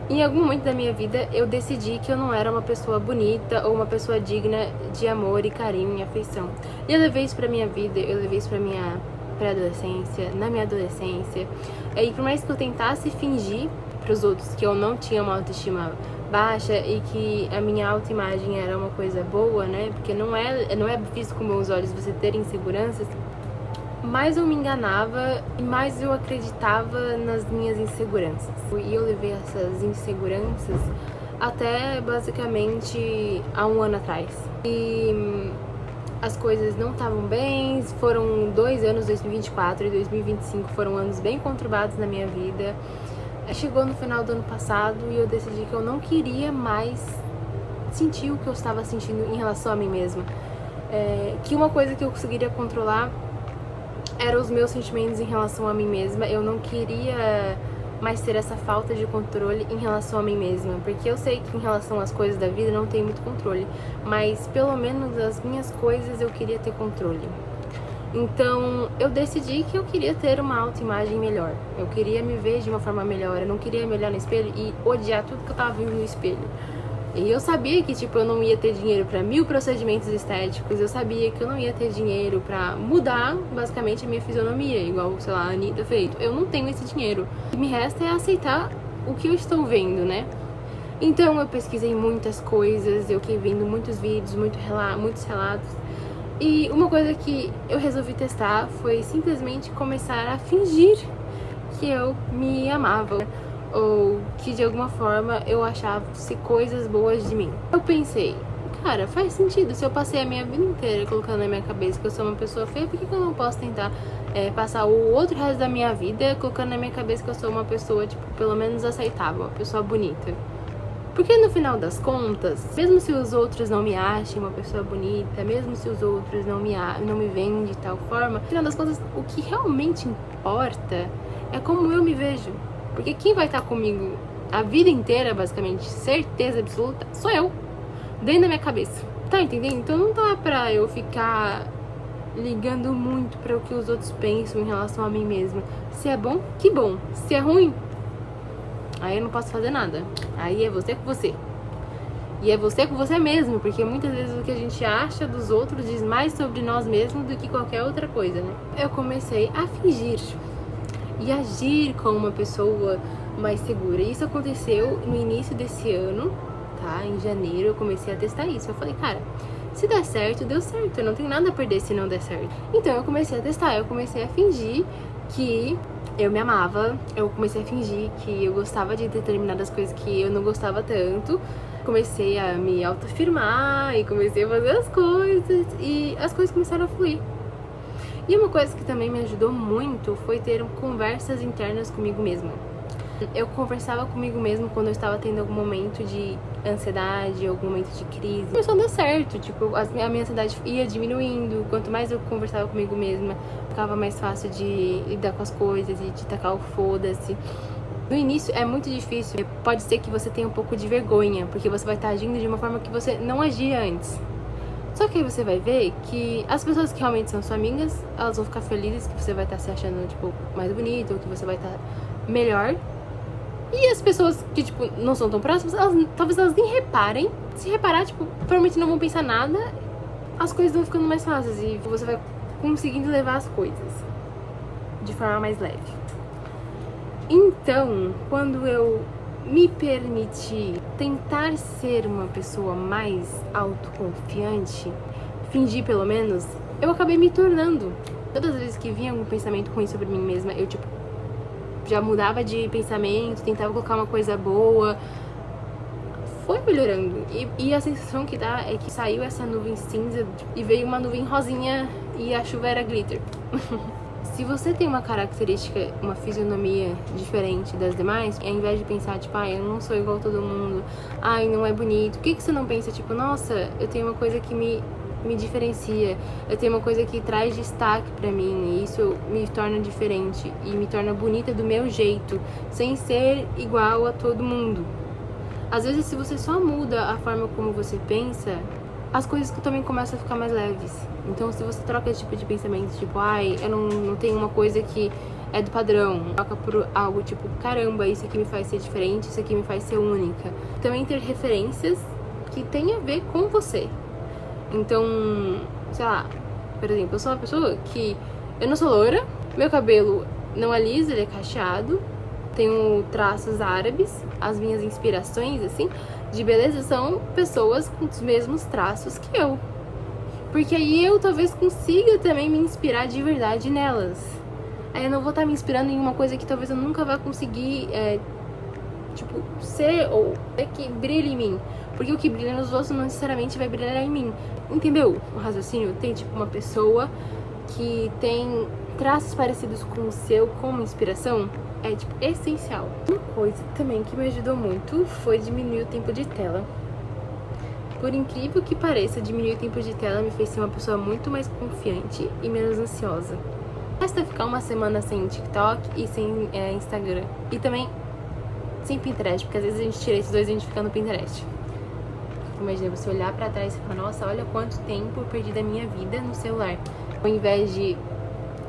Em algum momento da minha vida, eu decidi que eu não era uma pessoa bonita ou uma pessoa digna de amor e carinho e afeição. E eu levei isso pra minha vida, eu levei isso pra minha pré-adolescência, na minha adolescência. E por mais que eu tentasse fingir pros outros que eu não tinha uma autoestima baixa e que a minha autoimagem era uma coisa boa, né? Porque não é visto com bons olhos você ter inseguranças. Mais eu me enganava e mais eu acreditava nas minhas inseguranças. E eu levei essas inseguranças até basicamente há um ano atrás. E as coisas não estavam bem, foram 2 anos, 2024 e 2025 foram anos bem conturbados na minha vida. Chegou no final do ano passado e eu decidi que eu não queria mais sentir o que eu estava sentindo em relação a mim mesma. Que uma coisa que eu conseguiria controlar eram os meus sentimentos em relação a mim mesma. Eu não queria mais ter essa falta de controle em relação a mim mesma, porque eu sei que em relação às coisas da vida não tem muito controle, mas pelo menos as minhas coisas eu queria ter controle. Então eu decidi que eu queria ter uma autoimagem melhor, eu queria me ver de uma forma melhor, eu não queria me olhar no espelho e odiar tudo que eu tava vendo no espelho. E eu sabia que, tipo, eu não ia ter dinheiro pra 1000 procedimentos estéticos, eu sabia que eu não ia ter dinheiro pra mudar, basicamente, a minha fisionomia, igual, sei lá, a Anitta fez. Eu não tenho esse dinheiro. O que me resta é aceitar o que eu estou vendo, né? Então eu pesquisei muitas coisas, eu fiquei vendo muitos vídeos, muitos relatos. E uma coisa que eu resolvi testar foi simplesmente começar a fingir que eu me amava, ou que de alguma forma eu achasse coisas boas de mim. Eu pensei, cara, faz sentido, se eu passei a minha vida inteira colocando na minha cabeça que eu sou uma pessoa feia, por que eu não posso tentar passar o outro resto da minha vida colocando na minha cabeça que eu sou uma pessoa, tipo, pelo menos aceitável, uma pessoa bonita? Porque no final das contas, mesmo se os outros não me achem uma pessoa bonita, mesmo se os outros não me veem de tal forma, no final das contas, o que realmente importa é como eu me vejo. Porque quem vai estar comigo a vida inteira, basicamente, certeza absoluta, sou eu. Dentro da minha cabeça. Tá entendendo? Então não dá pra eu ficar ligando muito pra o que os outros pensam em relação a mim mesma. Se é bom, que bom. Se é ruim, aí eu não posso fazer nada. Aí é você com você. E é você com você mesmo, porque muitas vezes o que a gente acha dos outros diz mais sobre nós mesmos do que qualquer outra coisa, né? Eu comecei a fingir e agir como uma pessoa mais segura. Isso aconteceu no início desse ano, tá? Em janeiro eu comecei a testar isso. Eu falei, cara, se der certo, deu certo. Eu não tenho nada a perder se não der certo. Então eu comecei a testar, eu comecei a fingir que eu me amava. Eu comecei a fingir que eu gostava de determinadas coisas que eu não gostava tanto. Comecei a me autoafirmar e comecei a fazer as coisas e as coisas começaram a fluir. E uma coisa que também me ajudou muito foi ter conversas internas comigo mesma. Eu conversava comigo mesma quando eu estava tendo algum momento de ansiedade, algum momento de crise. Começou a dar certo, tipo, a minha ansiedade ia diminuindo. Quanto mais eu conversava comigo mesma, ficava mais fácil de lidar com as coisas e de tacar o foda-se. No início é muito difícil, pode ser que você tenha um pouco de vergonha, porque você vai estar agindo de uma forma que você não agia antes. Só que aí você vai ver que as pessoas que realmente são suas amigas, elas vão ficar felizes que você vai estar se achando, tipo, mais bonito, ou que você vai estar melhor. E as pessoas que, tipo, não são tão próximas, talvez elas nem reparem. Se reparar, tipo, provavelmente não vão pensar nada, as coisas vão ficando mais fáceis e você vai conseguindo levar as coisas de forma mais leve. Então, quando eu me permiti tentar ser uma pessoa mais autoconfiante, fingir pelo menos, eu acabei me tornando. Todas as vezes que vinha algum pensamento ruim sobre mim mesma, eu, tipo, já mudava de pensamento, tentava colocar uma coisa boa. Foi melhorando. E a sensação que dá é que saiu essa nuvem cinza e veio uma nuvem rosinha e a chuva era glitter. Se você tem uma característica, uma fisionomia diferente das demais, ao invés de pensar, tipo, eu não sou igual a todo mundo, não é bonito, por que você não pensa, tipo, nossa, eu tenho uma coisa que me diferencia, eu tenho uma coisa que traz destaque pra mim, e isso me torna diferente e me torna bonita do meu jeito, sem ser igual a todo mundo. Às vezes, se você só muda a forma como você pensa, as coisas também começam a ficar mais leves. Então, se você troca esse tipo de pensamento, tipo, eu não tenho uma coisa que é do padrão, troca por algo tipo, caramba, isso aqui me faz ser diferente, isso aqui me faz ser única. Também ter referências que tem a ver com você. Então, sei lá, por exemplo, eu sou uma pessoa que eu não sou loura, meu cabelo não é liso, ele é cacheado, tenho traços árabes, as minhas inspirações, assim, de beleza são pessoas com os mesmos traços que eu. Porque aí eu talvez consiga também me inspirar de verdade nelas. Aí eu não vou estar me inspirando em uma coisa que talvez eu nunca vá conseguir, tipo, ser ou é que brilhe em mim. Porque o que brilha nos outros não necessariamente vai brilhar em mim. Entendeu o raciocínio? Tem, tipo, uma pessoa que tem traços parecidos com o seu como inspiração. É, tipo, essencial. Uma coisa também que me ajudou muito foi diminuir o tempo de tela. Por incrível que pareça, diminuir o tempo de tela me fez ser uma pessoa muito mais confiante e menos ansiosa. Basta ficar uma semana sem TikTok e sem Instagram. E também sem Pinterest, porque às vezes a gente tira esses dois e a gente fica no Pinterest. Imagina você olhar pra trás e falar, nossa, olha quanto tempo eu perdi da minha vida no celular. Ao invés de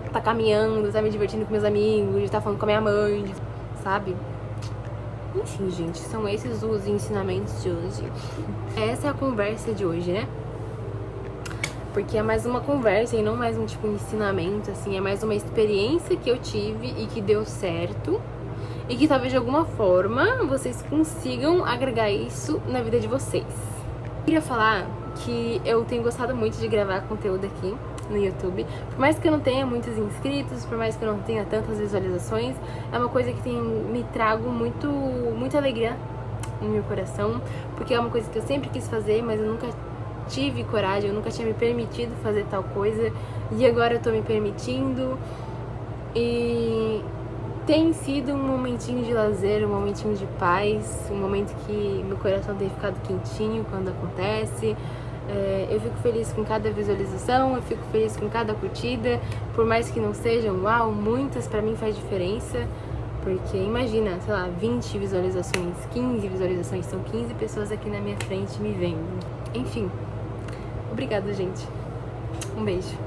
estar caminhando, estar me divertindo com meus amigos, de estar falando com a minha mãe, sabe? Enfim, gente, são esses os ensinamentos de hoje. Essa é a conversa de hoje, né? Porque é mais uma conversa e não mais um tipo de ensinamento, assim. É mais uma experiência que eu tive e que deu certo. E que talvez de alguma forma vocês consigam agregar isso na vida de vocês. Eu queria falar que eu tenho gostado muito de gravar conteúdo aqui no YouTube. Por mais que eu não tenha muitos inscritos, por mais que eu não tenha tantas visualizações, é uma coisa que me trago muita alegria no meu coração, porque é uma coisa que eu sempre quis fazer, mas eu nunca tive coragem, eu nunca tinha me permitido fazer tal coisa, e agora eu tô me permitindo, e tem sido um momentinho de lazer, um momentinho de paz, um momento que meu coração tem ficado quentinho quando acontece. Eu fico feliz com cada visualização, eu fico feliz com cada curtida, por mais que não sejam, uau, muitas, pra mim faz diferença, porque imagina, sei lá, 20 visualizações, 15 visualizações, são 15 pessoas aqui na minha frente me vendo. Enfim, obrigada, gente. Um beijo.